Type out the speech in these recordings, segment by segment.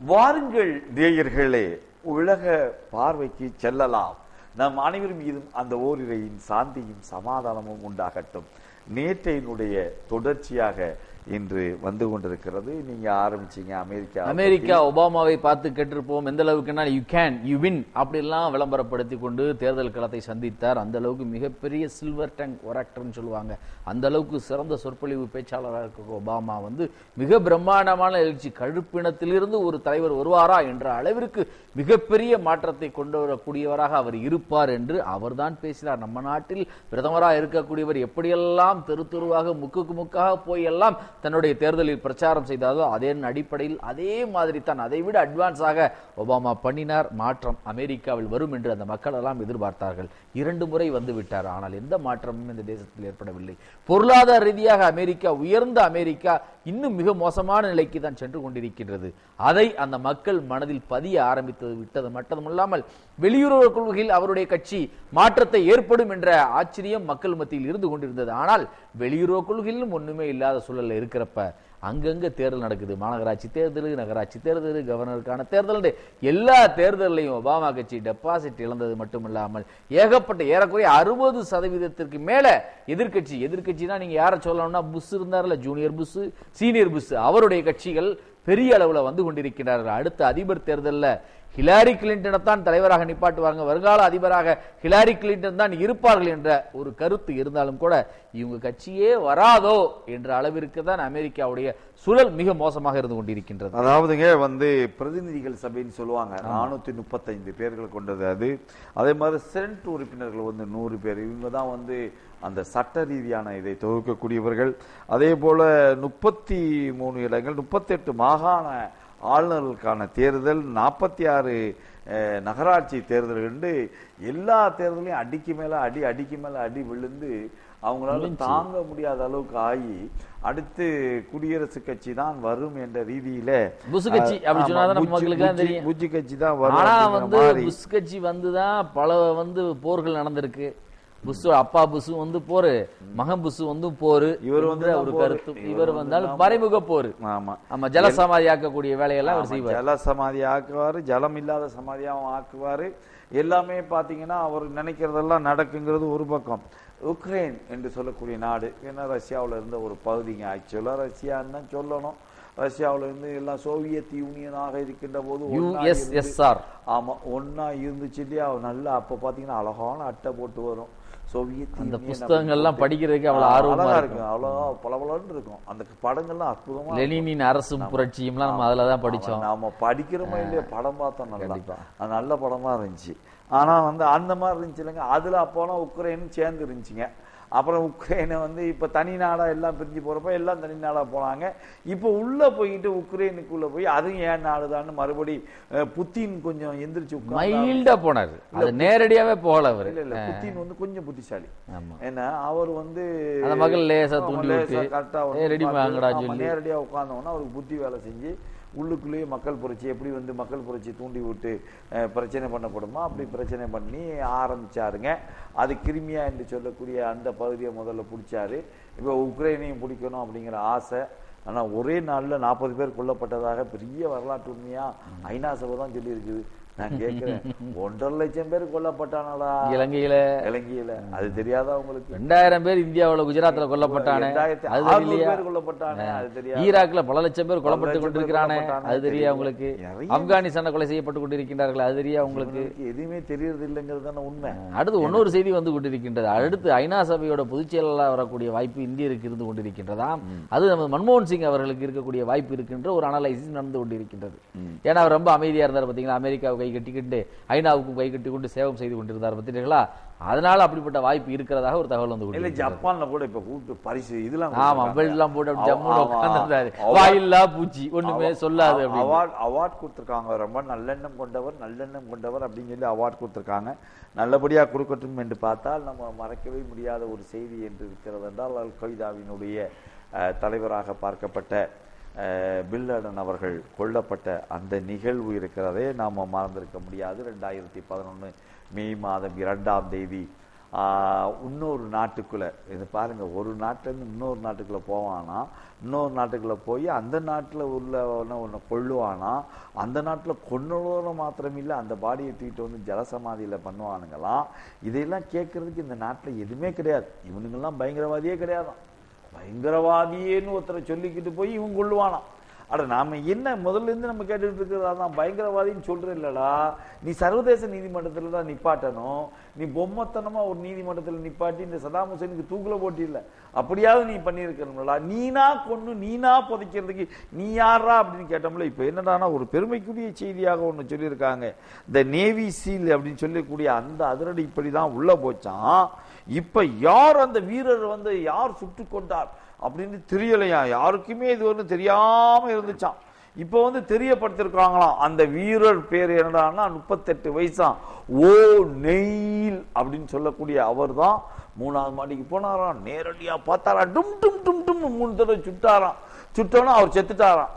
வாருங்கள் நேயர்களே, உலக பார்வைக்கு செல்லலாம். நம் அனைவரும் மீதும் அந்த ஓரிரையின் சாந்தியும் சமாதானமும் உண்டாகட்டும். நேற்றையினுடைய தொடர்ச்சியாக இன்று வந்து கொண்டிருக்கிறது. நீங்க ஆரம்பிச்சீங்க அமெரிக்கா ஒபாமாவை பார்த்து கேட்டிருப்போம். எந்த அளவுக்குன்னா யூ வின் அப்படிலாம் விளம்பரப்படுத்தி கொண்டு தேர்தல் களத்தை சந்தித்தார். அந்த அளவுக்கு மிகப்பெரிய சில்வர் டங் ஒராக்டர்னு சொல்லுவாங்க. அந்த அளவுக்கு சிறந்த சொற்பொழிவு பேச்சாளராக இருக்க ஒபாமா வந்து மிக பிரம்மாண்டமான எழுச்சி, கழுப்பினத்திலிருந்து ஒரு தலைவர் வருவாரா என்ற அளவிற்கு மிகப்பெரிய மாற்றத்தை கொண்டு வரக்கூடியவராக அவர் இருப்பார் என்று அவர்தான் பேசினார். நம்ம நாட்டில் பிரதமராக இருக்கக்கூடியவர் எப்படியெல்லாம் தெரு தெருவாக முக்குக்கு முக்காக போய் எல்லாம் தன்னுடைய தேர்தலில் பிரச்சாரம் செய்தாலோ அதே அடிப்படையில் அதே மாதிரி தான், அதை விட அட்வான்ஸாக ஒபாமா பண்ணினார். மாற்றம் அமெரிக்காவில் வரும் என்று அந்த மக்கள் எல்லாம் எதிர்பார்த்தார்கள். 2 முறை வந்து விட்டார். ஆனால் எந்த மாற்றமும் இந்த தேசத்தில் ஏற்படவில்லை. பொருளாதார ரீதியாக அமெரிக்கா, உயர்ந்த அமெரிக்கா இன்னும் மிக மோசமான நிலைக்கு தான் சென்று கொண்டிருக்கின்றது. அதை அந்த மக்கள் மனதில் பதிய ஆரம்பித்தது விட்டது மட்டுமல்லாமல் வெளியுறவு கொள்கையில் அவருடைய கட்சி மாற்றத்தை ஏற்படும் என்ற ஆச்சரியம் மக்கள் மத்தியில் இருந்து கொண்டிருந்தது. ஆனால் வெளியுறவு கொள்கையிலும் ஒண்ணுமே இல்லாத சூழல் இருக்கிறப்ப அங்கங்க தேர்தல் நடக்குது. மாநகராட்சி தேர்தல், நகராட்சி தேர்தல், கவர்னருக்கான தேர்தல், எல்லா தேர்தலையும் ஒபாமா கட்சி டெபாசிட் இழந்தது மட்டுமில்லாமல் ஏகப்பட்ட ஏறக்குறைய 60% மேல எதிர்கட்சினா நீங்க யாரை சொல்லணும்னா புஷ் இருந்தார்ல, ஜூனியர் புஷ், சீனியர் புஷ், அவருடைய கட்சிகள் பெரிய அளவுல வந்து கொண்டிருக்கிறார்கள். அடுத்த அதிபர் தேர்தலில் ஹிலாரி கிளின்டனை தான் தலைவராக நிப்பாட்டுவாங்க, வருங்கால அதிபராக ஹிலாரி கிளின்டன் தான் இருப்பார்கள் என்ற ஒரு கருத்து இருந்தாலும் கூட இவங்க கட்சியே வராதோ என்ற அளவிற்கு தான் அமெரிக்காவுடைய சூழல் மிக மோசமாக இருந்து கொண்டிருக்கின்றது. அதாவதுங்க வந்து பிரதிநிதிகள் சபைன்னு சொல்லுவாங்க, 435 பேர்கள் கொண்டது அது. அதே மாதிரி செனட் உறுப்பினர்கள் வந்து 100 பேர். இவங்க தான் வந்து அந்த சட்ட ரீதியான இதை தொகுக்கக்கூடியவர்கள். அதே போல 33 இடங்கள், 38 மாகாண ஆளுநர்களுக்கான தேர்தல், 46 நகராட்சி தேர்தல் என்று எல்லா தேர்தலையும் அடிக்கு மேல அடி விழுந்து அவங்களால தாங்க முடியாத அளவுக்கு ஆகி அடுத்து குடியரசு கட்சி தான் வரும் என்ற ரீதியில புஷ் கட்சி அப்படி சொன்னாதான் நம்ம மக்களுக்கு தெரியும். புஷ் கட்சி தான் வரும். ஆனா வந்து புஷ் கட்சி வந்துதான் பல வந்து போர்கள் நடந்திருக்கு. புஷ் அப்பா புஷ் வந்து போரு, மகன் புஷ் வந்து போரு, இவர் வந்து ஒரு கருத்து, இவர் வந்தாலும் மறைமுக போரு. ஆமா, ஜல சமாதி ஆக்கக்கூடிய வேலையெல்லாம் அவர் செய்வார். ஜல சமாதி ஆக்குவாரு, ஜலம் இல்லாத சமாதியாவும் ஆக்குவாரு. எல்லாமே பாத்தீங்கன்னா அவர் நினைக்கிறதெல்லாம் நடக்குங்கிறது ஒரு பக்கம். உக்ரைன் என்று சொல்லக்கூடிய நாடு, ஏன்னா ரஷ்யாவில் இருந்த ஒரு பகுதிங்க. ஆக்சுவலா ரஷ்யான்னு தான் சொல்லணும். ரஷ்யாவில இருந்து எல்லாம் சோவியத் யூனியனாக இருக்கின்ற போது ஆமா ஒன்னா இருந்துச்சு இல்லையா. நல்லா அப்ப பாத்தீங்கன்னா அழகான அட்டை போட்டு வரும் சோவியத். அந்த புத்தகங்கள்லாம் படிக்கிறதுக்கு அவ்வளவு ஆர்வமா இருக்கும், அவ்வளவு பளபளன்னு இருக்கும். அந்த படங்கள்லாம் அற்புதமா, லெனினின் அரசும் புரட்சியும்லாம் நம்ம அதுலதான் படிச்சோம். நாம படிக்கிறோமா இல்லையா, படம் பார்த்தோம், நல்லா நல்ல படமா இருந்துச்சு. ஆனா வந்து அந்த மாதிரி இருந்துச்சு இல்லைங்க. அதுல அப்போலாம் உக்ரைனும் சேர்ந்து இருந்துச்சுங்க. அப்புறம் உக்ரைனை வந்து இப்ப தனி நாடா எல்லாம் பிரிஞ்சு போறப்ப எல்லாம் தனி நாடா போனாங்க. இப்ப உள்ள போயிட்டு உக்ரைனுக்குள்ள போய் அதுவும் ஏன் நாடுதான்னு மறுபடி புத்தின் கொஞ்சம் எந்திரிச்சு மைல்டா போனாரு. அது நேரடியாவே போகல அவர். இல்ல புத்தின் வந்து கொஞ்சம் புத்திசாலி. ஏன்னா அவர் வந்து மகள் லேசா தூண்டி கரெக்டா நேரடியா உட்கார்ந்தோம்னா அவருக்கு புத்தி வேலை செஞ்சு உள்ளுக்குள்ளேயே மக்கள் புரட்சி எப்படி வந்து மக்கள் புரட்சி தூண்டி விட்டு பிரச்சனை பண்ணப்படுமா அப்படி பிரச்சனை பண்ணி ஆரம்பிச்சாருங்க. அது கிரிமியா என்று சொல்லக்கூடிய அந்த பகுதியை முதல்ல பிடிச்சாரு. இப்போ உக்ரைனையும் பிடிக்கணும் அப்படிங்கிற ஆசை. ஆனா ஒரே நாள்ல 40 பேர் கொல்லப்பட்டதாக பெரிய வரலாற்று உண்மையா ஐநா சபை தான் சொல்லி இருக்குது. நான் கேட்கிறேன், 1.5 லட்சம் பேர் கொல்லப்பட்டானடா இலங்கையில. அது தெரியாதா உங்களுக்கு? 2000 பேர் இந்தியாவுல குஜராத்ல கொல்லப்பட்டானே, பேர் கொல்லப்பட்டானே, அது தெரியாது. ஈராக்ல பல லட்சம் பேர் கொல்லப்பட்டு கொண்டிருக்கிறானே, அது தெரியா உங்களுக்கு? ஆப்கானிஸ்தான கொலை செய்யப்பட்டு கொண்டிருக்கின்றார்கள், அது தெரியா உங்களுக்கு? எதுவுமே தெரியறது இல்லைங்கிறது தானே உண்மை. அடுத்து இன்னொரு செய்தி வந்து கொண்டிருக்கின்றது. அடுத்து ஐநா சபையோட பொதுச் செயலாளர் வரக்கூடிய வாய்ப்பு இந்தியருக்கு இருந்து கொண்டிருக்கின்றதா. அது நம்ம மன்மோகன் சிங் அவர்களுக்கு இருக்கக்கூடிய வாய்ப்பு இருக்கின்ற ஒரு அனலைசிஸ் நடந்து கொண்டிருக்கின்றது. ஏன்னா அவர் ரொம்ப அமைதியா இருந்தார் பாத்தீங்களா. அமெரிக்காவுக்கு கை கட்டிக்கிட்டு ஐநாவுக்கும் கை கட்டி கொண்டு சேவம் செய்து கொண்டிருந்தார் பார்த்தீங்களா. அதனால அப்படிப்பட்ட வாய்ப்பு இருக்கிறதாக ஒரு தகவல் வந்து இல்ல. ஜப்பான்ல கூட இப்ப கூப்பிட்டு பரிசு இதெல்லாம் எல்லாம் போட்டு ஜம்முல உட்கார்ந்திருந்தாரு. வாயில்லா பூச்சி ஒண்ணுமே சொல்லாது. அவார்ட் கொடுத்திருக்காங்க. ரொம்ப நல்லெண்ணம் கொண்டவர் அப்படின்னு சொல்லி அவார்ட் கொடுத்திருக்காங்க. நல்லபடியா கொடுக்கட்டும் என்று பார்த்தால் நம்ம மறக்கவே முடியாத ஒரு செய்தி என்று இருக்கிறது என்றால் அல் கொய்தாவினுடைய தலைவராக பார்க்கப்பட்ட பின் லேடன் அவர்கள் கொல்லப்பட்ட அந்த நிகழ்வு இருக்கிறதே நாம மறந்திருக்க முடியாது. 2011 மே மாதம் 2ஆம் தேதி இன்னொரு நாட்டுக்குள்ள இது பாருங்க, ஒரு நாட்டுல இருந்து இன்னொரு நாட்டுக்குள்ள போவானா, இன்னொரு நாட்டுக்குள்ள போய் அந்த நாட்டுல உள்ள கொள்ளுவானா, அந்த நாட்டுல கொன்னோட மாத்திரம் இல்லை அந்த பாடியை தூக்கிட்டு வந்து ஜலசமாதியில பண்ணுவானுங்களாம். இதையெல்லாம் கேட்கறதுக்கு இந்த நாட்டுல எதுவுமே கிடையாது. இவனுங்கெல்லாம் பயங்கரவாதியே கிடையாதான். பயங்கரவாதியேன்னு ஒருத்தரை சொல்லிக்கிட்டு போய் இவன் கொள்ளுவானாம். அட நாம என்ன முதல்ல இருந்து நம்ம கேட்டுட்டு இருக்கிறதான் பயங்கரவாதின்னு சொல்ற இல்லடா. நீ சர்வதேச நீதிமன்றத்துல தான் நிப்பாட்டணும். நீ பொம்மத்தனமா ஒரு நீதிமன்றத்துல நிப்பாட்டி இந்த சதாம் ஹுசேனுக்கு தூக்குல போட்டி இல்ல, அப்படியாவது நீ பண்ணிருக்கணும்லடா. நீனா கொன்னு நீனா புதைக்கிறதுக்கு நீ யாரா அப்படின்னு கேட்டோம்ல. இப்ப என்னடானா ஒரு பெருமைக்குரிய செய்தியாக ஒண்ணு சொல்லியிருக்காங்க. இந்த நேவி சீல் அப்படின்னு சொல்லக்கூடிய அந்த அதிரடி இப்படிதான் உள்ள போச்சான். இப்ப யார் அந்த வீரர் வந்து யார் சுட்டு கொண்டார் அப்படின்னு தெரியலையா, யாருக்குமே இது வந்து தெரியாம இருந்துச்சான். இப்ப வந்து தெரியப்படுத்திருக்காங்களாம். அந்த வீரர் பேர் என்னடான்னா 38 வயசாம், ஓ நெயில் அப்படின்னு சொல்லக்கூடிய அவர் தான் 3வது மாடிக்கு போனாராம். நேரடியா பார்த்தாராம், டும் டும் டும் டும் 3 தடவை சுட்டாராம். சுட்டோன்னா அவர் செத்துட்டாராம்.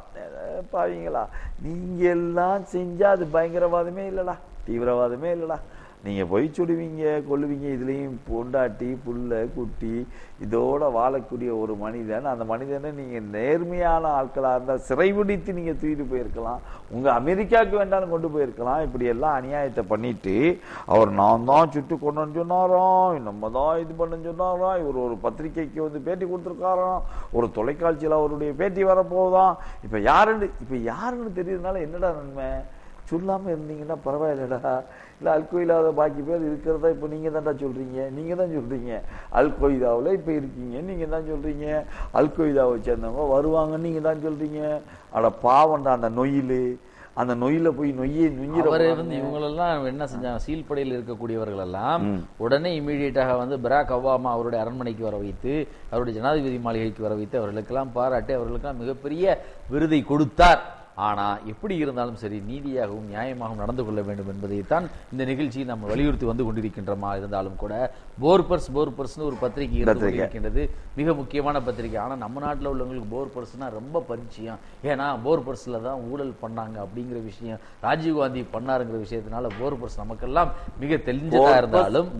பாவீங்களா, நீங்க எல்லாம் செஞ்சா அது பயங்கரவாதமே இல்லடா, தீவிரவாதமே இல்லடா. நீங்க போய் சுடுவீங்க கொல்லுவீங்க, இதுலயும் பொண்டாட்டி புள்ள குட்டி இதோட வாழக்கூடிய ஒரு மனிதன், அந்த மனிதனை நீங்க நேர்மையான ஆட்களா இருந்தா சிறைபிடித்து நீங்க தூக்கிட்டு போயிருக்கலாம், உங்க அமெரிக்காவுக்கு வேண்டாலும் கொண்டு போயிருக்கலாம். இப்படி எல்லாம் அநியாயத்தை பண்ணிட்டு அவர் நான் தான் சுட்டு கொண்டு சொன்னாராம், நம்ம தான் இது பண்ண சொன்னாராம். இவர் ஒரு பத்திரிகைக்கு வந்து பேட்டி கொடுத்துருக்காராம், ஒரு தொலைக்காட்சியில் அவருடைய பேட்டி வரப்போதான். இப்ப யாருன்னு தெரியறதுனால என்னடா நன்மை? சொல்லாம இருந்தீங்கன்னா பரவாயில்லடா. இல்ல அல்கொய்தாவை பாக்கி பேர் இருக்கிறதா இப்ப நீங்க தான்டா சொல்றீங்க. நீங்க தான் சொல்றீங்க அல்கொய்தாவில் இப்ப இருக்கீங்க, நீங்க தான் சொல்றீங்க அல்கொய்தாவை சேர்ந்தவங்க வருவாங்க, நீங்க தான் சொல்றீங்க. அட பாவண்டா அந்த நொயிலு, அந்த நொயில போய் இவங்களெல்லாம் என்ன செஞ்சாங்க, சீல்படையில் இருக்கக்கூடியவர்கள் எல்லாம் உடனே இமீடியட்டாக வந்து பராக் ஒபாமா அவருடைய அரண்மனைக்கு வர வைத்து, அவருடைய ஜனாதிபதி மாளிகைக்கு வர வைத்து அவர்களுக்கெல்லாம் பாராட்டி அவர்களுக்கெல்லாம் மிகப்பெரிய விருதை கொடுத்தார். ஆனா எப்படி இருந்தாலும் சரி நீதியாகவும் நியாயமாகவும் நடந்து கொள்ள வேண்டும் என்பதைத்தான் இந்த நிகழ்ச்சியை நம்ம வலியுறுத்தி வந்து கொண்டிருக்கின்றமா. இருந்தாலும் கூட போர்பர்ஸ்னு ஒரு பத்திரிகை இருக்கின்றது, மிக முக்கியமான பத்திரிகை. ஆனா நம்ம நாட்டில் உள்ளவங்களுக்கு போர்பர்ஸ்னா ரொம்ப பரிச்சயம். ஏன்னா போர்பர்ஸ்ல தான் ஊழல் பண்ணாங்க அப்படிங்கிற விஷயம், ராஜீவ்காந்தி பண்ணாருங்கிற விஷயத்தினால போர்பர்ஸ் நமக்கெல்லாம் மிக தெரிஞ்சதா இருந்தாலும்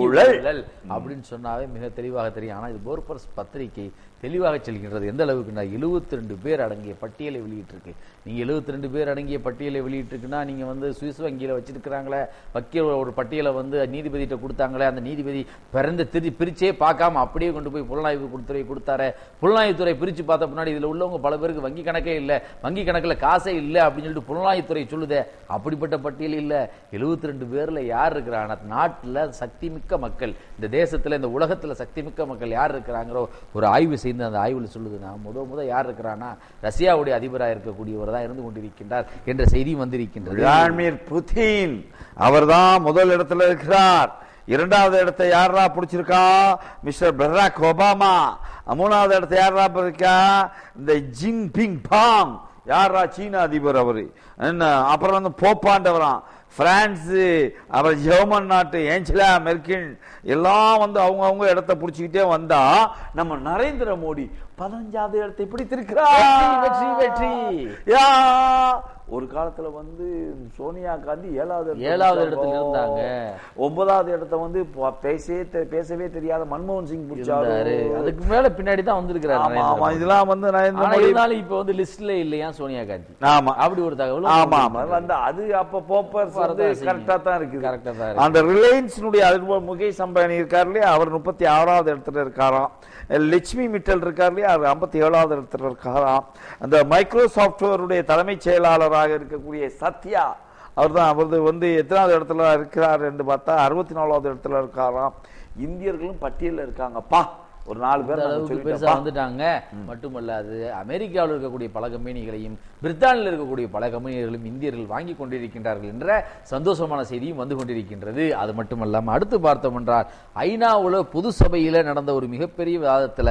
ஊழல் அப்படின்னு சொன்னாவே மிக தெளிவாக தெரியும். ஆனா இது போர்பர்ஸ் பத்திரிகை தெளிவாக செல்கின்றது. எந்த அளவுக்கு 72 பேர் அடங்கிய பட்டியலை வெளியிட்டிருக்கு. நீங்க 72 பேர் அடங்கிய பட்டியலை வெளியிட்டிருக்குன்னா நீங்க வந்து சுவிஸ் வங்கியில வச்சிருக்கிறாங்களே வக்கீல் ஒரு பட்டியலை வந்து நீதிபதிட்ட கொடுத்தாங்களே, அந்த நீதிபதி பிரிச்சே பார்க்காம அப்படியே கொண்டு போய் புலனாய்வு துறை கொடுத்தாரு. புலனாய்வுத்துறை பிரிச்சு பார்த்த முன்னாடி இதுல உள்ளவங்க பல பேருக்கு வங்கி கணக்கே இல்ல, வங்கி கணக்குல காசே இல்ல அப்படின்னு சொல்லிட்டு புலனாய்வுத்துறை சொல்லுதே. அப்படிப்பட்ட பட்டியல் இல்ல. 72 பேர்ல யார் இருக்கிறாங்க? நாட்டுல சக்தி மிக்க மக்கள், இந்த தேசத்துல இந்த உலகத்துல சக்தி மிக்க மக்கள் யார் இருக்கிறாங்களோ ஒரு ஆய்வு செய்து அந்த ஆய்வில் சொல்லுதுன்னா முத யார் இருக்கிறானா, ரஷ்யாவுடைய அதிபராக இருக்கக்கூடியவர் தான் இருந்து கொண்டிருக்கின்றார் என்ற செய்தி வந்திருக்கின்றது. விளாடிமிர் புதின் அவர்தான் முதல் இடத்துல இருக்கிறார். 2வது இடத்தை யாரா பிடிச்சிருக்கா? Mister Barack Obama. 3வது இடத்தை யாரா இருக்கா? இந்த ஜின் பிங் பாங், யாரா சீன அதிபர் அவரு. என்ன அப்புறம் வந்து போப்பாண்டவரான் பிரான்ஸ், அப்புறம் ஜெர்மன் நாட்டு ஏஞ்சலா மெர்க்கல் எல்லாம் வந்து அவங்க இடத்தை பிடிச்சிக்கிட்டே வந்தா நம்ம நரேந்திர மோடி 15வது இடத்தை பிடித்திருக்கிறார். வெற்றி. ஒரு காலத்துல வந்து சோனியா காந்தி 7வது இடத்துல இருந்தாங்க. 9வது இடத்தை வந்து பேசவே தெரியாத மன்மோகன் சிங் பிடிச்சாரு. அதுக்கு மேல பின்னாடி தான் வந்திருக்கிறாரு. ஆமா, இதெல்லாம் வந்து நரேந்திர மோடி இப்ப வந்து லிஸ்ட்ல இல்லையா சோனியா காந்தி. ஆமா, அப்படி ஒரு தகவல். ஆமா வந்து அது அப்ப போப்பர்ஸ் வந்து கரெக்டா தான் இருக்குது. அந்த ரிலையன்ஸ் முகேஷ் அம்பானி இருக்காரு இல்லையா, அவர் 36வது இடத்துல இருக்காராம். லட்சுமி மிட்டல் இருக்காரு இல்லையா, அவர் 57வது இடத்துல இருக்காராம். அந்த மைக்ரோசாப்ட்வேருடைய தலைமைச் செயலாளராக இருக்கக்கூடிய சத்யா அவர்தான் வந்து எத்தனாவது இடத்துல இருக்கிறார் என்று பார்த்தா 64வது இடத்துல இருக்காராம். இந்தியர்களும் பட்டியலில் இருக்காங்கப்பா. ஒரு 4 பேர் பெருசா வந்துட்டாங்க. மட்டுமல்ல, அது அமெரிக்காவில் இருக்கக்கூடிய பல கம்பெனிகளையும் பிரித்தானில் இருக்கக்கூடிய பல கம்பெனிகளையும் இந்தியர்கள் வாங்கி கொண்டிருக்கின்றார்கள் என்ற சந்தோஷமான செய்தியும் வந்து கொண்டிருக்கின்றது. அது மட்டுமல்லாம அடுத்து பார்த்தோம் என்றால் ஐநாவுல பொது சபையில நடந்த ஒரு மிகப்பெரிய விவாதத்துல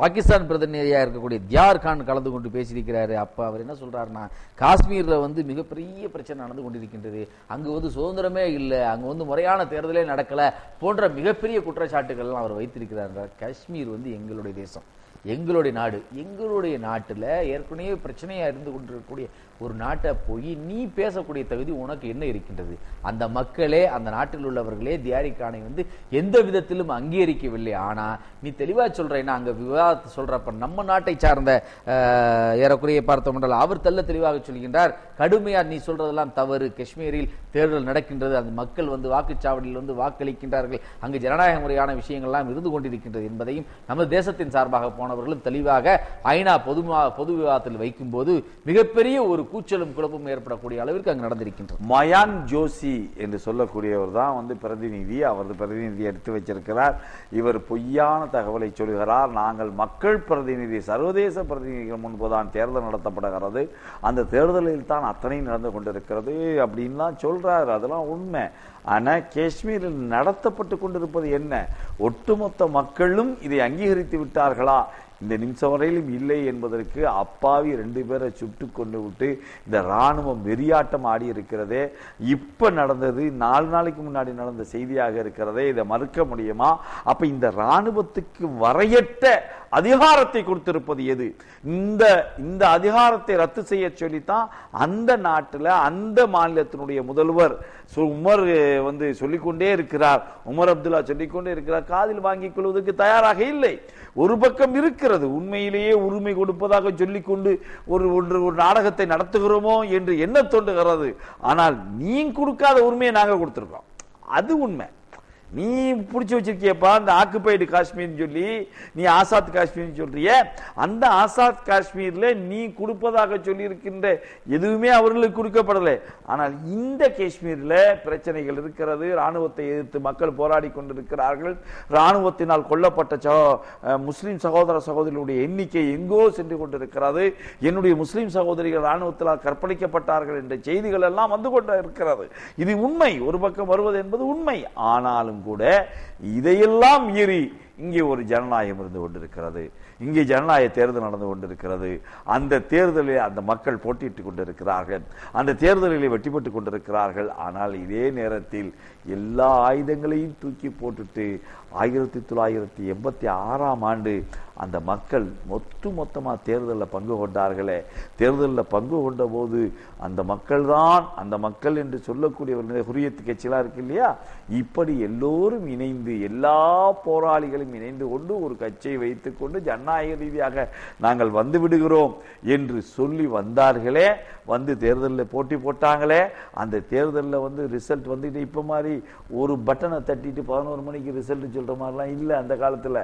பாகிஸ்தான் பிரதிநிதியா இருக்கக்கூடிய தியார் கான் கலந்து கொண்டு பேசியிருக்கிறாரு. அப்ப அவர் என்ன சொல்றாருன்னா, காஷ்மீர்ல வந்து மிகப்பெரிய பிரச்சனை நடந்து கொண்டிருக்கின்றது, அங்கு வந்து சுதந்திரமே இல்லை, அங்கு வந்து முறையான தேர்தலே நடக்கல போன்ற மிகப்பெரிய குற்றச்சாட்டுகள் அவர் வைத்திருக்கிறார். காஷ்மீர் வந்து எங்களுடைய தேசம், எங்களுடைய நாடு, எங்களுடைய நாட்டுல ஏற்கனவே பிரச்சனையா இருந்து கொண்டிருக்கக்கூடிய ஒரு நாட்டை போய் நீ பேசக்கூடிய தகுதி உனக்கு என்ன இருக்கின்றது? அந்த மக்களே, அந்த நாட்டில் உள்ளவர்களே தியாரி கானை வந்து எந்த விதத்திலும் அங்கீகரிக்கவில்லை. ஆனா நீ தெளிவா சொல்றேன்னா அங்க விவாதத்தை சொல்றப்ப நம்ம நாட்டை சார்ந்த ஏறக்குறைய பார்த்தோம் என்றால் அவர் தெளிவாக சொல்கின்றார், கடுமையா நீ சொல்றதெல்லாம் தவறு, காஷ்மீரில் தேர்தல் நடக்கின்றது, அந்த மக்கள் வந்து வாக்குச்சாவடியில் வந்து வாக்களிக்கின்றார்கள், அங்கு ஜனநாயக முறையான விஷயங்கள்லாம் இருந்து கொண்டிருக்கின்றது என்பதையும் நமது தேசத்தின் சார்பாக போனவர்களும் தெளிவாக ஐநா பொது விவாதத்தில் வைக்கும் போது மிகப்பெரிய ஒரு கூச்சலும் குழப்பமும் ஏற்படக்கூடிய அளவிற்கு அங்கு நடந்திருக்கின்றது. மயான் ஜோஷி என்று சொல்லக்கூடியவர் தான் வந்து பிரதிநிதி, அவரது பிரதிநிதி எடுத்து வச்சிருக்கிறார். இவர் பொய்யான தகவலை சொல்கிறார். நாங்கள் மக்கள் பிரதிநிதி, சர்வதேச பிரதிநிதிகள் முன்புதான் தேர்தல் நடத்தப்படுகிறது, அந்த தேர்தலில் தான் அத்தனை நடந்து கொண்டிருக்கிறது அப்படின்லாம் சொல்றாரு. அதெல்லாம் உண்மை. ஆனா காஷ்மீரில் நடத்தப்பட்டு கொண்டிருப்பது என்ன? ஒட்டுமொத்த மக்களும் இதை அங்கீகரித்து விட்டார்களா? இந்த நிமிஷம் வரையிலும் இல்லை என்பதற்கு அப்பாவி 2 பேரை சுட்டு கொண்டு விட்டு இந்த ராணுவம் வெறியாட்டம் ஆடி இருக்கிறதே. இப்ப நடந்தது 4 நாளைக்கு முன்னாடி நடந்த செய்தியாக இருக்கிறதே. இதை மறுக்க முடியுமா? அப்ப இந்த ராணுவத்துக்கு வரையற்ற அதிகாரத்தை கொடுத்திருப்பது எது? இந்த அதிகாரத்தை ரத்து செய்ய சொல்லித்தான் அந்த நாட்டில் அந்த மாநிலத்தினுடைய முதல்வர் உமர் வந்து சொல்லிக்கொண்டே இருக்கிறார். உமர் அப்துல்லா சொல்லிக்கொண்டே இருக்கிறார். காதில் வாங்கிக் கொள்வதற்கு தயாராக இல்லை. ஒரு பக்கம் இருக்கிறது, உண்மையிலேயே உரிமை கொடுப்பதாக சொல்லிக்கொண்டு ஒரு நாடகத்தை நடத்துகிறோமோ என்று என்ன தோன்றுகிறது. ஆனால் நீ கொடுக்காத உரிமையை நாங்க கொடுத்திருக்கோம், அது உண்மை. நீ பிடிச்சி வச்சிருக்கியப்பா இந்த ஆக்குபைடு காஷ்மீர் சொல்லி, நீ ஆசாத் காஷ்மீர் சொல்றிய, அந்த ஆசாத் காஷ்மீர்ல நீ கொடுப்பதாக சொல்லி இருக்கின்ற எதுவுமே அவர்களுக்கு கொடுக்கப்படலை. ஆனால் இந்த காஷ்மீர்ல பிரச்சனைகள் இருக்கிறது. ராணுவத்தை எதிர்த்து மக்கள் போராடி கொண்டிருக்கிறார்கள். ராணுவத்தினால் கொல்லப்பட்ட முஸ்லிம் சகோதர சகோதரிகளுடைய எண்ணிக்கை எங்கோ சென்று கொண்டிருக்கிறது. என்னுடைய முஸ்லிம் சகோதரிகள் ராணுவத்தினால் கற்பழிக்கப்பட்டார்கள் என்ற செய்திகள் எல்லாம் வந்து கொண்டு இருக்கிறது. இது உண்மை. ஒரு பக்கம் வருவது என்பது உண்மை. ஆனாலும் கூட இதையெல்லாம் மீறி இங்கே ஒரு ஜனநாயகம் இருந்து கொண்டிருக்கிறது. இங்கே ஜனநாயக தேர்தல் நடந்து கொண்டிருக்கிறது. அந்த தேர்தலில் அந்த மக்கள் போட்டியிட்டுக் கொண்டிருக்கிறார்கள். அந்த தேர்தலில் வெற்றி பெற்றுக் கொண்டிருக்கிறார்கள். ஆனால் இதே நேரத்தில் எல்லா ஆயுதங்களையும் தூக்கி போட்டுட்டு 1986ஆம் ஆண்டு அந்த மக்கள் மொத்தமாக தேர்தலில் பங்கு கொண்டார்களே. தேர்தலில் பங்கு கொண்ட போது அந்த மக்கள் என்று சொல்லக்கூடிய ஹுரியத் கட்சியெல்லாம் இருக்கு இல்லையா, இப்படி எல்லோரும் இணைந்து, எல்லா போராளிகளும் இணைந்து கொண்டு ஒரு கட்சியை வைத்துக் கொண்டு ஜனநாயக ரீதியாக நாங்கள் வந்து விடுகிறோம் என்று சொல்லி வந்தார்களே. வந்து தேர்தலில் போட்டி போட்டாங்களே. அந்த தேர்தலில் வந்து ரிசல்ட் வந்துட்டு இப்போ மாதிரி ஒரு பட்டனை தட்டிட்டு 11 மணிக்கு ரிசல்ட் சொல்ற மாதிரிலாம் இல்லை. அந்த காலத்தில்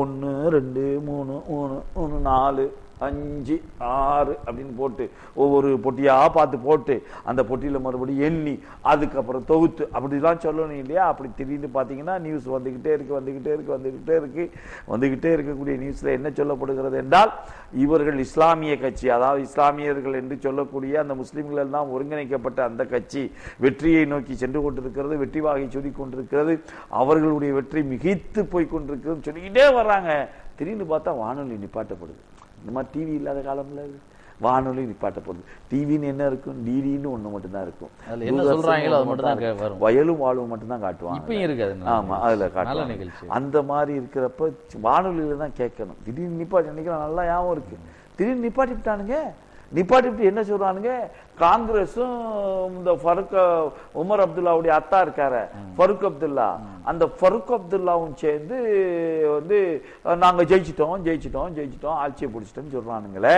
1 2 3 1 1 4 5 6 அப்படின்னு போட்டு ஒவ்வொரு பொட்டியா பார்த்து போட்டு அந்த பொட்டியில மறுபடியும் எண்ணி அதுக்கப்புறம் தொகுத்து அப்படிலாம் சொல்லணும் இல்லையா. அப்படி திடீர்னு பார்த்தீங்கன்னா நியூஸ் வந்துகிட்டே இருக்கக்கூடிய நியூஸ்ல என்ன சொல்லப்படுகிறது என்றால், இவர்கள் இஸ்லாமிய கட்சி, அதாவது இஸ்லாமியர்கள் என்று சொல்லக்கூடிய அந்த முஸ்லிம்கள் எல்லாம் ஒருங்கிணைக்கப்பட்ட அந்த கட்சி வெற்றியை நோக்கி சென்று கொண்டிருக்கிறது, வெற்றி வாகை சொல்லிக் கொண்டிருக்கிறது, அவர்களுடைய வெற்றி மிகைத்து போய் கொண்டிருக்கிறது சொல்லிக்கிட்டே வர்றாங்க. திடீர்னு பார்த்தா வானொலி நிப்பாட்டப்படுது. இந்த மாதிரி டிவி இல்லாத காலம்ல வானொலி நிப்பாட்டப்படுது. டிவின்னு என்ன இருக்கும்? டிடின்னு ஒண்ணு மட்டும்தான் இருக்கும். வயலும் வாழ்வும் மட்டும்தான் காட்டுவாங்க. ஆமா, அதுல காட்டுவாங்க. அந்த மாதிரி இருக்கிறப்ப வானொலியில தான் கேட்கணும். திடீர்னு நிப்பாட்டி நினைக்கிறேன், நல்லா ஞாபகம் இருக்கு. திடீர்னு நிப்பாட்டி விட்டானுங்க. நிப்பாட்டி என்ன சொல்றானுங்க, காங்கிரஸும் இந்த உமர் அப்துல்லாவுடைய அத்தா இருக்காரு ஃபருக் அப்துல்லா, அந்த ஃபருக் அப்துல்லாவும் சேர்ந்து வந்து நாங்க ஜெயிச்சிட்டோம் ஆட்சியை பிடிச்சிட்டோம்னு சொல்றானுங்களே.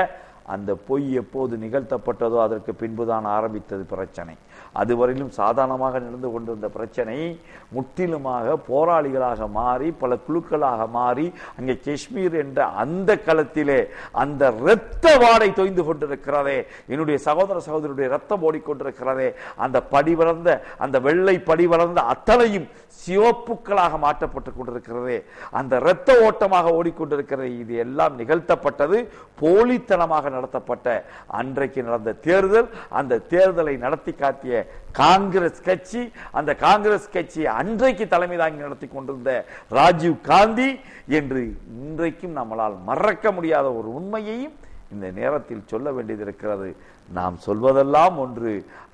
அந்த பொய் எப்போது நிகழ்த்தப்பட்டதோ அதற்கு பின்புதான் ஆரம்பித்தது பிரச்சனை. அதுவரையிலும் சாதாரணமாக நடந்து கொண்டிருந்த பிரச்சனை முற்றிலுமாக போராளிகளாக மாறி பல குழுக்களாக மாறி அங்கே காஷ்மீர் என்ற அந்த களத்திலே அந்த இரத்த வாடை தோய்ந்து கொண்டிருக்கிறதே. என்னுடைய சகோதர சகோதரியுடைய ரத்தம் ஓடிக்கொண்டிருக்கிறதே. அந்த படிவளர்ந்த அந்த வெள்ளை படிவளர்ந்த அத்தனையும் சிவப்புக்களாக மாற்றப்பட்டு கொண்டிருக்கிறதே. அந்த இரத்த ஓட்டமாக ஓடிக்கொண்டிருக்கிறது. இது எல்லாம் நிகழ்த்தப்பட்டது போலித்தனமாக நடத்தப்பட்ட அன்றைக்கு நடந்த தேர்தல். அந்த தேர்தலை நடத்தி காட்டிய காங்கிரஸ் கட்சி, அந்த காங்கிரஸ் கட்சி அன்றைக்கு தலைமை தாங்கி நடத்தி கொண்டிருந்த ராஜீவ் காந்தி என்று இன்றைக்கும் நம்மளால் மறக்க முடியாத ஒரு உண்மையையும் இந்த நேரத்தில் சொல்ல வேண்டியது இருக்கிறது. நாம் சொல்வதெல்லாம் ஒன்று,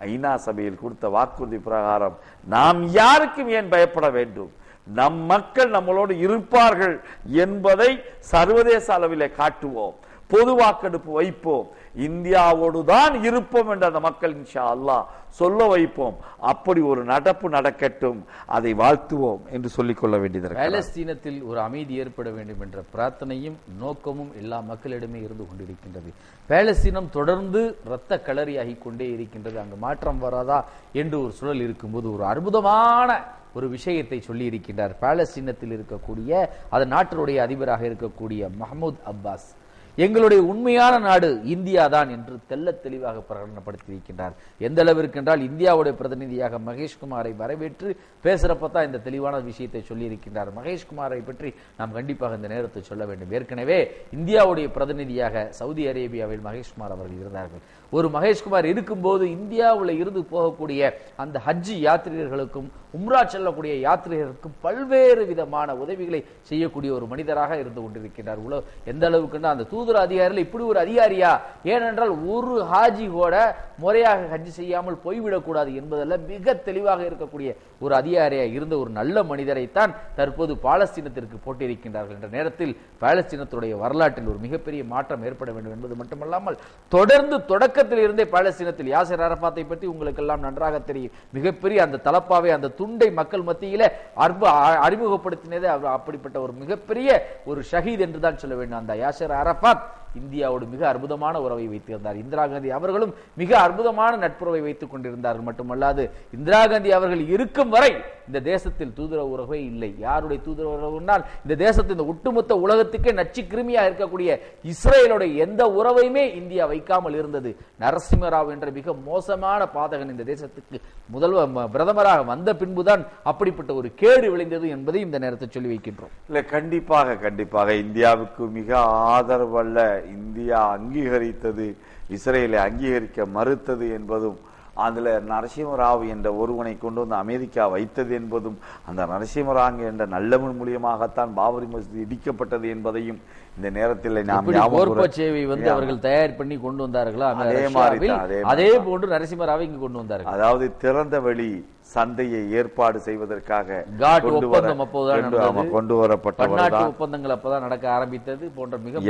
ஐநா சபையில் கொடுத்த வாக்குறுதி பிரகாரம் நாம் யாருக்கும் ஏன் பயப்பட வேண்டும்? நம் மக்கள் நம்மளோடு இருப்பார்கள் என்பதை சர்வதேச அளவிலே காட்டுவோம், பொது வாக்கெடுப்பு வைப்போம், இந்தியாவோடு தான் இருப்போம் என்ற அந்த மக்கள் இன்ஷா அல்லாஹ் சொல்ல வைப்போம். அப்படி ஒரு நடப்பு நடக்கட்டும், அதை வாழ்த்துவோம் என்று சொல்லிக்கொள்ள வேண்டியது. பாலஸ்தீனத்தில் ஒரு அமைதி ஏற்பட வேண்டும் என்ற பிரார்த்தனையும் நோக்கமும் எல்லா மக்களிடமே இருந்து கொண்டிருக்கின்றது. பாலஸ்தீனம் தொடர்ந்து இரத்த களரியாகி கொண்டே இருக்கின்றது. அங்கு மாற்றம் வராதா என்று ஒரு சூழல் இருக்கும்போது ஒரு அற்புதமான ஒரு விஷயத்தை சொல்லி இருக்கின்றார். பாலஸ்தீனத்தில் இருக்கக்கூடிய அதன் நாட்டினுடைய அதிபராக இருக்கக்கூடிய மஹ்மூத் அப்பாஸ், எங்களுடைய உண்மையான நாடு இந்தியா தான் என்று தெல்ல தெளிவாக பிரகடனப்படுத்தி இருக்கின்றார். எந்த அளவிற்கு என்றால் இந்தியாவுடைய பிரதிநிதியாக மகேஷ்குமாரை வரவேற்று பேசுறப்பதான் இந்த தெளிவான விஷயத்தை சொல்லி இருக்கின்றார். மகேஷ்குமாரை பற்றி நாம் கண்டிப்பாக இந்த நேரத்தை சொல்ல வேண்டும். ஏற்கனவே இந்தியாவுடைய பிரதிநிதியாக சவுதி அரேபியாவில் மகேஷ்குமார் அவர்கள் இருந்தார்கள். ஒரு மகேஷ்குமார் இருக்கும்போது இந்தியாவில் இருந்து போகக்கூடிய அந்த ஹஜ் யாத்ரீகர்களுக்கும் உம்ரா செல்லக்கூடிய யாத்ரீகர்களுக்கும் பல்வேறு விதமான உதவிகளை செய்யக்கூடிய ஒரு மனிதராக இருந்து கொண்டிருக்கிறார். எந்த அளவுக்கு அந்த தூதர் அதிகாரிகள் இப்படி ஒரு அதிகாரியா, ஏனென்றால் ஒரு ஹாஜி கூட முறையாக ஹஜ் செய்யாமல் போய்விடக்கூடாது என்பதெல்லாம் மிக தெளிவாக இருக்கக்கூடிய ஒரு அதிகாரியா இருந்த ஒரு நல்ல மனிதரைத்தான் தற்போது பாலஸ்தீனத்திற்கு போட்டிருக்கின்றார்கள். என்ற நேரத்தில் பாலஸ்தீனத்துடைய வரலாற்றில் ஒரு மிகப்பெரிய மாற்றம் ஏற்பட வேண்டும் என்பது மட்டுமல்லாமல் தொடர்ந்து தொடக்கத்தில் இருந்தே பாலஸ்தீனத்தில் யாசர் அரபாத்தை பற்றி உங்களுக்கு எல்லாம் நன்றாக தெரியும். மிகப்பெரிய அந்த தலப்பாவை, அந்த துண்டை மக்கள் மத்தியில அறிமுகப்படுத்தினதே அப்படிப்பட்ட ஒரு மிகப்பெரிய ஒரு ஷஹீத் என்றுதான் சொல்ல வேண்டும். அந்த யாசர் அரபாத் இந்தியாவோடு மிக அற்புதமான உறவை வைத்திருந்தார். இந்திரா காந்தி அவர்களும் மிக அற்புதமான நட்புறவை வைத்துக் கொண்டிருந்தார்கள். மட்டுமல்லாது இந்திரா காந்தி அவர்கள் இருக்கும் வரை இந்த தேசத்தில் தூதரவு உறவே இல்லை. யாருடைய தூதரவு உறவுனால் இந்த தேசத்தில் இந்த ஒட்டுமொத்த உலகத்துக்கே நச்சு கிருமியா இருக்கக்கூடிய இஸ்ரேலுடைய எந்த உறவையுமே இந்தியா வைக்காமல் இருந்தது. நரசிம்மராவ் என்ற மிக மோசமான பாதகன் இந்த தேசத்துக்கு பிரதமராக வந்த பின்புதான் அப்படிப்பட்ட ஒரு கேடு விளைந்தது என்பதை இந்த நேரத்தை சொல்லி வைக்கின்றோம். இல்ல, கண்டிப்பாக கண்டிப்பாக இந்தியாவுக்கு மிக ஆதரவல்ல இந்தியா அங்கீகரித்தது, இஸ்ரேலை அங்கீகரிக்க மறுத்தது என்பதும், அதுல நரசிம்மராவ் என்ற ஒருவனை கொண்டு வந்து அமெரிக்கா வைத்தது என்பதும், அந்த நரசிம்மராவ் என்ற நல்லவன் மூலியமாகத்தான் பாபரி மஸ்ஜித் இடிக்கப்பட்டது என்பதையும் இந்த நேரத்தில் நாம் சேவை வந்து அவர்கள் தயார் பண்ணி கொண்டு வந்தார்களா, அதே போன்று நரசிம்மராவை இங்கு கொண்டு வந்தார்கள். அதாவது திறந்த வெளி சந்தையை ஏற்பாடு செய்வதற்காக கொண்டு வரப்பட்ட ஒப்பந்தங்கள் அப்பதான் நடக்க ஆரம்பித்தது. போன்ற மிக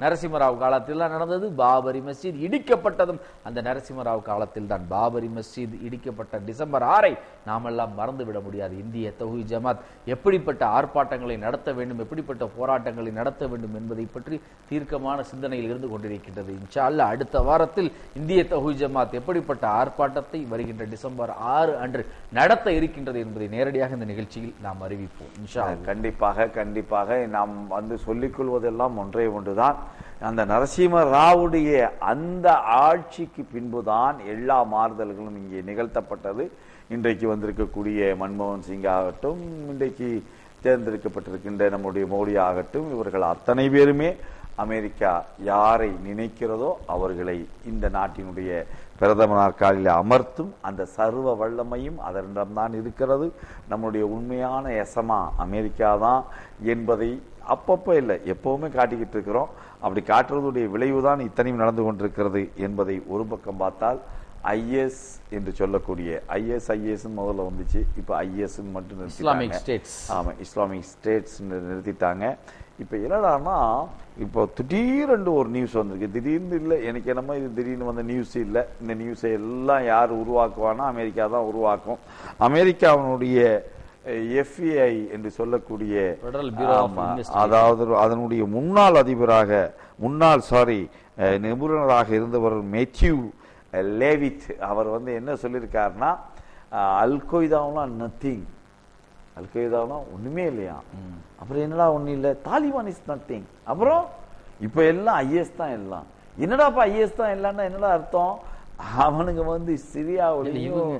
நரசிம்மராவ் காலத்தில் நடந்தது. பாபரி மஸ்ஜித் இடிக்கப்பட்டதும் அந்த நரசிம்மராவ் காலத்தில் தான். பாபரி மஸ்ஜித் இடிக்கப்பட்ட டிசம்பர் 6 நாம் எல்லாம் மறந்து விட முடியாது. இந்திய தௌஹீத் ஜமாத் எப்படிப்பட்ட ஆர்ப்பாட்டங்களை நடத்த வேண்டும், எப்படிப்பட்ட போராட்டங்களை நடத்த வேண்டும் என்பதை பற்றி தீர்க்கமான சிந்தனையில் இருந்து கொண்டிருக்கின்றது. இன்ஷா அல்லாஹ் அடுத்த வாரத்தில் இந்திய தௌஹீத் ஜமாத் எப்படிப்பட்ட ஆர்ப்பாட்டத்தை வருகின்ற டிசம்பர் 6 அன்று நடத்த இருக்கின்றது என்பதை நேரடியாக இந்த நிகழ்ச்சியில் நாம் அறிவிப்போம். இன்ஷா அல்லாஹ். கண்டிப்பாக கண்டிப்பாக நாம் வந்து சொல்லிக் கொள்வதெல்லாம் ஒன்றே ஒன்றுதான், அந்த நரசிம்ம ராவுடைய அந்த ஆட்சிக்கு பின்புதான் எல்லா மாறுதல்களும் இங்கே நிகழ்த்தப்பட்டது. இன்றைக்கு வந்திருக்கக்கூடிய மன்மோகன் சிங் ஆகட்டும், இன்றைக்கு தேர்ந்தெடுக்கப்பட்டிருக்கின்ற நம்முடைய மோடி ஆகட்டும், இவர்கள் அத்தனை பேருமே அமெரிக்கா யாரை நினைக்கிறதோ அவர்களை இந்த நாட்டினுடைய பிரதம நாற்காலில் அமர்த்தும் அந்த சர்வ வல்லமையும் அதனிடம்தான் இருக்கிறது. நம்முடைய உண்மையான எசமா அமெரிக்கா தான் என்பதை அப்பப்போ இல்லை எப்பவுமே காட்டிக்கிட்டு இருக்கிறோம். அப்படி காட்டுறதுடைய விளைவுதான் இத்தனையும் நடந்து கொண்டிருக்கிறது என்பதை ஒரு பக்கம் பார்த்தால், ஐஎஸ் என்று சொல்லக்கூடிய ஐஎஸ் முதல்ல வந்துச்சு, இப்ப ஐஎஸ் மட்டும் நிறுத்திட்டாங்க. ஆமா, இஸ்லாமிக் ஸ்டேட்ஸ் நிறுத்திட்டாங்க. இப்ப என்னடான்னா, இப்போ திடீரென்று ஒரு நியூஸ் வந்திருக்கு. திடீர்னு இல்லை, எனக்கு என்னமோ இது திடீர்னு வந்த நியூஸ் இல்லை. இந்த நியூஸை எல்லாம் யார் உருவாக்குவானா, அமெரிக்கா தான் உருவாக்கும். அமெரிக்காவினுடைய FBI என்று சொல்லக்கூடிய, அதாவது அதனுடைய முன்னாள் அதிபராக நிபுணராக இருந்தவர் மேத்யூ லேவிட், அவர் வந்து என்ன சொல்லியிருக்காருன்னா, அல்-கொய்தாவெல்லாம் நத்திங், அல்-கொய்தாவெல்லாம் ஒண்ணுமே இல்லையா. அப்புறம் என்னடா ஒன்னும் இல்லை, தாலிபான் இஸ் நத்திங். அப்புறம் இப்ப எல்லாம் ஐஎஸ் தான் எல்லாம். என்னடாப்பா ஐஎஸ் தான் இல்லைன்னா என்னடா அர்த்தம்? அவனுங்க வந்து சிரியாவிலையும்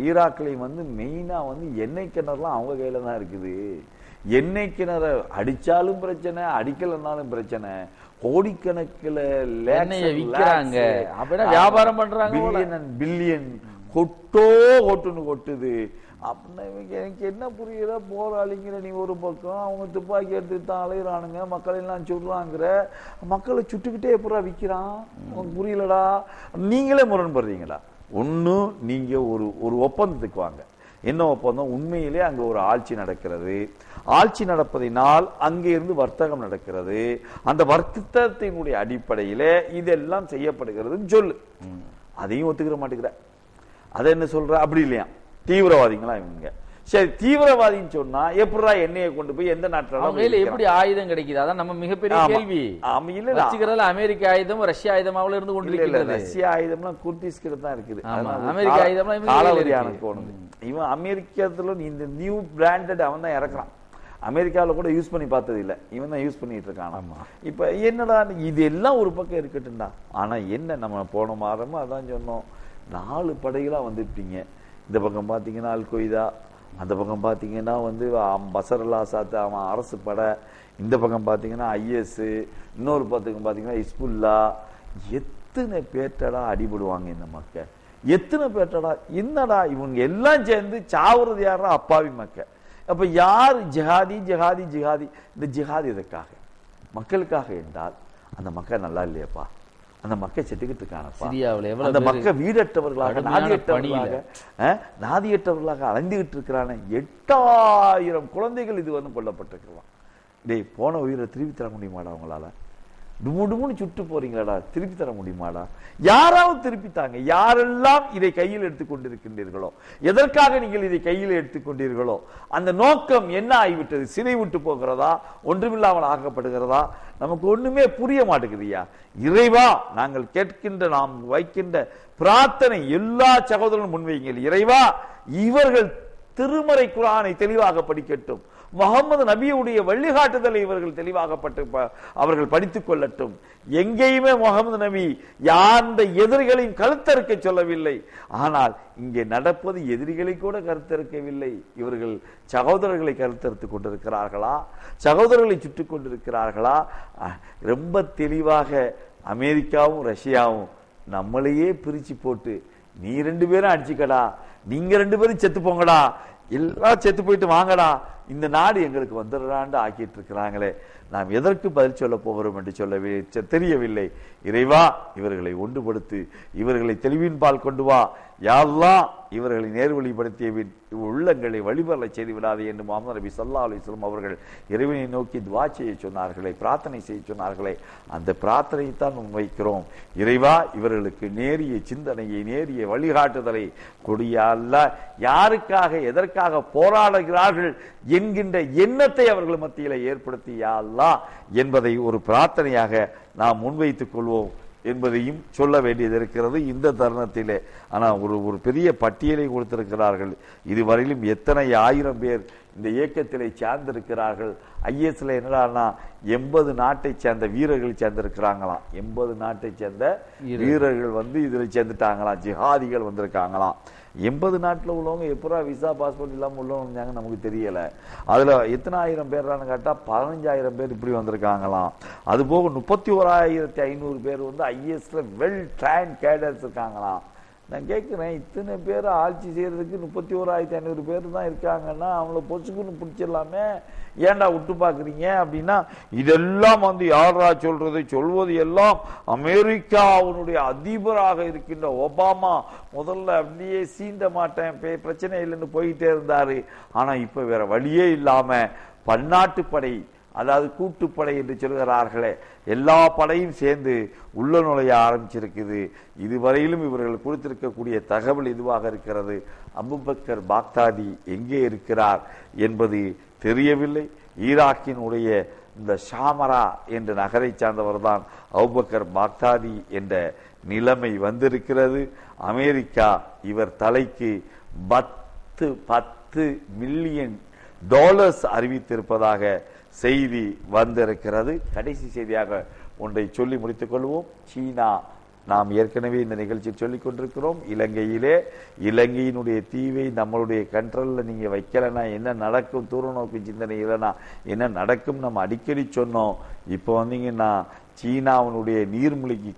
ஈராக்லையும் வந்து மெயினா வந்து எண்ணெய் கிணறுலாம் அவங்க கையில தான் இருக்குது. எண்ணெய் கிணறு அடிச்சாலும் பிரச்சனை, அடிக்கலன்னாலும் பிரச்சனை. கோடிக்கணக்கில் வியாபாரம் பண்றாங்க, பில்லியன் கொட்டுன்னு கொட்டுது. அப்படின்னா எனக்கு என்ன புரியல, போராளிங்கிற நீ ஒரு பக்கம், அவங்க துப்பாக்கி எடுத்துட்டு தான் அலையிறானுங்க, மக்கள் எல்லாம் சுடுறாங்கிற, மக்களை சுட்டுக்கிட்டே எப்படா விற்கிறான் புரியலடா. நீங்களே முரண்படுறீங்களா? ஒன்னும் நீங்க ஒரு ஒப்பந்தத்துக்கு வாங்க, என்ன ஒப்பந்தம்? உண்மையிலே அங்க ஒரு ஆட்சி நடக்கிறது. ஆட்சி நடப்பதினால் அங்கே இருந்து வர்த்தகம் நடக்கிறது. அந்த வர்த்தகத்தினுடைய அடிப்படையிலே இதெல்லாம் செய்யப்படுகிறதுன்னு சொல்லு. அதையும் ஒத்துக்கிற மாட்டேங்கிற. அதை என்ன சொல்ற? அப்படி இல்லையா, தீவிரவாதிகளா இவங்க. சரி, தீவிரவாதின்னு சொன்னா எப்படா எண்ணெயை கொண்டு போய் எந்த நாட்டில எப்படி ஆயுதம் கிடைக்குது? அதான் நம்ம மிகப்பெரிய கேள்வி. அமெரிக்க ஆயுதம் ரஷ்ய ஆயுதமாவில இருந்து கொண்டு ரஷ்ய ஆயுதம்லாம் குர்திஸ் கிட்ட தான் இருக்குது. அமெரிக்க ஆயுதம் காலாவதியான போனது. இவன் அமெரிக்கத்துல இந்த நியூ பிராண்டட் அவன் தான் இறக்குறான். அமெரிக்காவில் கூட யூஸ் பண்ணி பார்த்தது இல்லை, இவன் தான் யூஸ் பண்ணிட்டு இருக்கான். இப்ப என்னடா இது எல்லாம் ஒரு பக்கம் இருக்கட்டும்டா. ஆனா என்ன, நம்ம போன மாதமும் அதான் சொன்னோம், 4 படைகளா வந்துட்டீங்க. இந்த பக்கம் பாத்தீங்கன்னா அல் கொய்தா, அந்த பக்கம் பாத்தீங்கன்னா வந்து பஷர் அல் ஆசாத் அவன் அரசு படை, இந்த பக்கம் பாத்தீங்கன்னா IS, இன்னொரு பக்கம் பாத்தீங்கன்னா ஹிஸ்புல்லா. எத்தனை பேர்டா அடிபடுவாங்க இந்த மக்கள்? எத்தனை பேர்டா? என்னடா இவங்க எல்லாம் சேர்ந்து சாவுறது யாரா? அப்பாவி மக்கள். அப்ப யார் ஜிஹாதி ஜிஹாதி ஜிஹாதி? இந்த ஜிஹாதி எதுக்காக? மக்களுக்காக என்றால் அந்த மக்கள் நல்லா இல்லையப்பா, அந்த மக்கள் செத்துக்கிட்டு இருக்கானப்பா. அந்த மக்கள் வீடற்றவர்களாக நாதியற்றவர்களாக அலைந்துகிட்டு இருக்கிறான 8000 குழந்தைகள் இது வந்து கொல்லப்பட்டிருக்கலாம். டேய், போன உயிரை திருப்பி தர முடியுமாடா அவங்களால? டுமுன்னு சுட்டு போறீங்களாடா, திருப்பி தர முடியுமாடா? யாராவது திருப்பித்தாங்க. யாரெல்லாம் இதை கையில் எடுத்துக் கொண்டிருக்கின்றீர்களோ, எதற்காக நீங்கள் இதை கையில் எடுத்துக்கொண்டீர்களோ, அந்த நோக்கம் என்ன ஆகிவிட்டது? சிறை விட்டு போகிறதா, ஒன்றுமில்லாமல் ஆக்கப்படுகிறதா? நமக்கு ஒண்ணுமே புரிய மாட்டேங்குதுயா. இறைவா, நாங்கள் கேட்கின்ற, நாம் வைக்கின்ற பிரார்த்தனை எல்லா சகோதரர்களும் முன்வைங்கள். இறைவா, இவர்கள் திருமறை குர்ஆனை தெளிவாக படிக்கட்டும், முகமது நபியுடைய வழிகாட்டுதலை இவர்கள் தெளிவாக அவர்கள் படித்துக் கொள்ளட்டும். எங்கேயுமே முகமது நபி யாந்த எதிரிகளையும் கருத்தறுக்க சொல்லவில்லை. ஆனால் இங்கே நடப்பது எதிரிகளை கூட கருத்தறுக்கவில்லை. இவர்கள் சகோதரர்களை கருத்தறுத்துக் கொண்டிருக்கிறார்களா, சகோதரர்களை சுட்டுக் கொண்டிருக்கிறார்களா? ரொம்ப தெளிவாக அமெரிக்காவும் ரஷ்யாவும் நம்மளையே பிரிச்சு போட்டு, நீ 2 பேரும் அடிச்சுக்கடா, நீங்க 2 பேரும் செத்து போங்கடா, எல்லாம் செத்து போயிட்டு வாங்கடா, இந்த நாடு எங்களுக்கு வந்துடுறான்னு ஆக்கிட்டு இருக்கிறாங்களே, நாம் எதற்கு பதில் சொல்ல போகிறோம் என்று சொல்லவே தெரியவில்லை. இறைவா, இவர்களை ஒன்றுபடுத்து, இவர்களை தெளிவின் பால் கொண்டு வா. யா அல்லாஹ், இவர்களை நேர்வழிப்படுத்தியவின் உள்ளங்களை வழிபறலை செய்து விடாது என்று முஹம்மது நபி ஸல்லல்லாஹு அலைஹி வஸல்லம் அவர்கள் இறைவனை நோக்கி துஆ செய்ய சொன்னார்களே, பிரார்த்தனை செய்ய சொன்னார்களே, அந்த பிரார்த்தனையை தான் முன்வைக்கிறோம். இறைவா, இவர்களுக்கு நேரிய சிந்தனையை, நேரிய வழிகாட்டுதலை கொடிய அல்லாஹ். யாருக்காக எதற்காக போராடுகிறார்கள் என்கின்ற எண்ணத்தை அவர்கள் மத்தியில் ஏற்படுத்தி யா அல்லாஹ் என்பதை ஒரு பிரார்த்தனையாக நாம் முன்வைத்துக் கொள்வோம் என்பதையும் சொல்ல வேண்டியது இருக்கிறது இந்த தருணத்திலே. ஆனா ஒரு பெரிய பட்டியலை கொடுத்திருக்கிறார்கள். இதுவரையிலும் எத்தனை 1000 பேர் இந்த இயக்கத்திலே சேர்ந்திருக்கிறார்கள். ISல என்னடான்னா 80 நாட்டை சேர்ந்த வீரர்கள் சேர்ந்திருக்கிறாங்களாம். 80 நாட்டை சேர்ந்த வீரர்கள் வந்து இதுல சேர்ந்துட்டாங்களாம், ஜிஹாதிகள் வந்திருக்காங்களாம். 80 நாட்டுல உள்ளவங்க எப்பரா விசா பாஸ்போர்ட் இல்லாம உள்ளவங்க நமக்கு தெரியல. அதுல எத்தனை 1000 பேர்னு கேட்டா 15000 பேர் இப்படி வந்திருக்காங்களாம். அது போக 31500 பேர் வந்து ISல வெல் ட்ரைன்ட் கேடர்ஸ் இருக்காங்களாம். நான் கேட்கிறேன், இத்தனை பேர் ஆட்சி செய்யறதுக்கு 31500 பேர் தான் இருக்காங்கன்னா அவங்கள பொசுக்குன்னு பிடிச்சிடலாமே, ஏன்டா விட்டு பாக்குறீங்க அப்படின்னா, இதெல்லாம் வந்து யாரா சொல்றது? சொல்வது எல்லாம் அமெரிக்காவுடைய அதிபராக இருக்கின்ற ஒபாமா முதல்ல அப்படியே சீண்ட மாட்டேன், பிரச்சனை இல்லைன்னு போயிட்டே இருந்தாரு. ஆனா இப்ப வேற வழியே இல்லாம பன்னாட்டு படை, அதாவது கூட்டுப்படை என்று சொல்கிறார்களே, எல்லா படையும் சேர்ந்து உள்ள நுழைய ஆரம்பிச்சிருக்குது. இதுவரையிலும் இவர்கள் கொடுத்திருக்கக்கூடிய தகவல் இதுவாக இருக்கிறது. அபூபக்கர் பாக்தாதி எங்கே இருக்கிறார் என்பது தெரியவில்லை. ஈராக்கினுடைய இந்த ஷாமரா என்ற நகரை சார்ந்தவர் தான் அபூபக்கர் பாக்தாதி என்ற நிலைமை வந்திருக்கிறது. அமெரிக்கா இவர் தலைக்கு $10 மில்லியன் அறிவித்திருப்பதாக செய்தி வந்திருக்கிறது. கடைசி செய்தியாக ஒன்றை சொல்லி முடித்துக் கொள்வோம். சீனா, நாம் ஏற்கனவே இந்த நிகழ்ச்சியில் சொல்லிக் கொண்டிருக்கிறோம், இலங்கையினுடைய தீவை நம்மளுடைய கண்ட்ரோல்ல நீங்க வைக்கலன்னா என்ன நடக்கும், தூர நோக்கு சிந்தனை இல்லைன்னா என்ன நடக்கும் நம்ம அடிக்கடி சொன்னோம். இப்போ வந்தீங்கன்னா சீனாவினுடைய நீர்மூழ்கி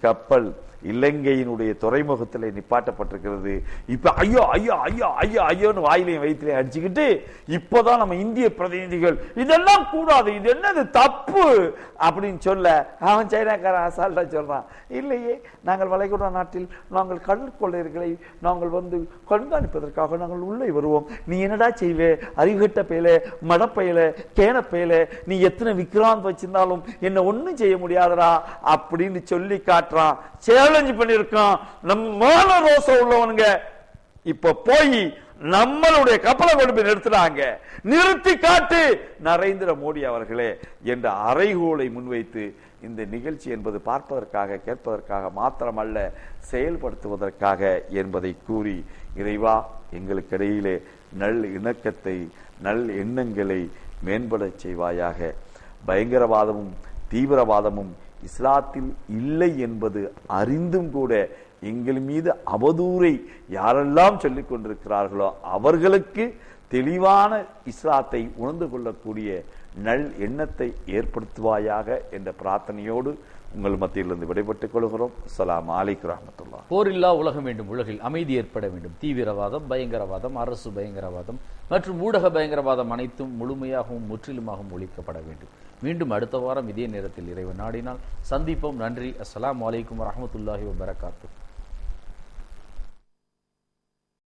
கப்பல் இலங்கையினுடைய துறைமுகத்தில் நிப்பாட்டப்பட்டிருக்கிறது. இப்ப ஐயோ ஐயோ ஐயோ ஐயோ ஐயோன்னு வாயிலையும் வயிற்றுலையும் அடிச்சுக்கிட்டு இப்பதான் நம்ம இந்திய பிரதிநிதிகள் இதெல்லாம் கூடாது, இது என்னது தப்பு அப்படின்னு சொல்ல அவன் சைனாக்காரன் அசால்ட்டா சொல்றான், இல்லையே நாங்கள் வளைகுடா நாட்டில் நாங்கள் கடல் கொள்ளையர்களை நாங்கள் வந்து கண்காணிப்பதற்காக நாங்கள் உள்ளே வருவோம், நீ என்னடா செய்வே அறிவுகட்ட பையல மடப்பையில கேனப்பையில, நீ எத்தனை விக்ராந்த் வச்சிருந்தாலும் என்ன ஒண்ணும் செய்ய முடியாதடா அப்படின்னு சொல்லி காட்டுறான், சேலஞ்ச் பண்ணிருக்கான். நம்ம ரோசம் உள்ளவனுங்க இப்ப போய் நம்மளுடைய கப்பலை கொண்டு போய் நிறுத்தினாங்க, நிறுத்தி காட்டு நரேந்திர மோடி அவர்களே என்ற அறைகோலை முன்வைத்து இந்த நிகழ்ச்சி என்பது பார்ப்பதற்காக கேட்பதற்காக மாத்திரமல்ல செயல்படுத்துவதற்காக என்பதை கூறி, இறைவா எங்களுக்கு இடையிலே நல் இணக்கத்தை நல் எண்ணங்களை மேம்பட செய்வாயாக. பயங்கரவாதமும் தீவிரவாதமும் இஸ்லாத்தில் இல்லை என்பது அறிந்தும் கூட எங்கள் மீது அவதூறை யாரெல்லாம் சொல்லிக் கொண்டிருக்கிறார்களோ அவர்களுக்கு தெளிவான இஸ்லாத்தை உணர்ந்து கொள்ளக்கூடிய நல் எண்ணத்தை ஏற்படுத்துவாயாக என்ற பிரார்த்தனையோடு உங்கள் மத்தியிலிருந்து விடைபெற்றுக் கொள்கிறோம். அஸ்ஸலாமு அலைக்கும் வரஹ்மத்துல்லாஹ். போரில்லா உலகம் வேண்டும், உலகில் அமைதி ஏற்பட வேண்டும். தீவிரவாதம், பயங்கரவாதம், அரசு பயங்கரவாதம் மற்றும் ஊடக பயங்கரவாதம் அனைத்தும் முழுமையாகவும் முற்றிலுமாகவும் ஒழிக்கப்பட வேண்டும். மீண்டும் அடுத்த வாரம் இதே நேரத்தில் இறைவன் நாடினால் சந்திப்போம். நன்றி. அஸ்ஸலாமு அலைக்கும் வரஹ்மத்துல்லாஹி வபரகாத்துஹு.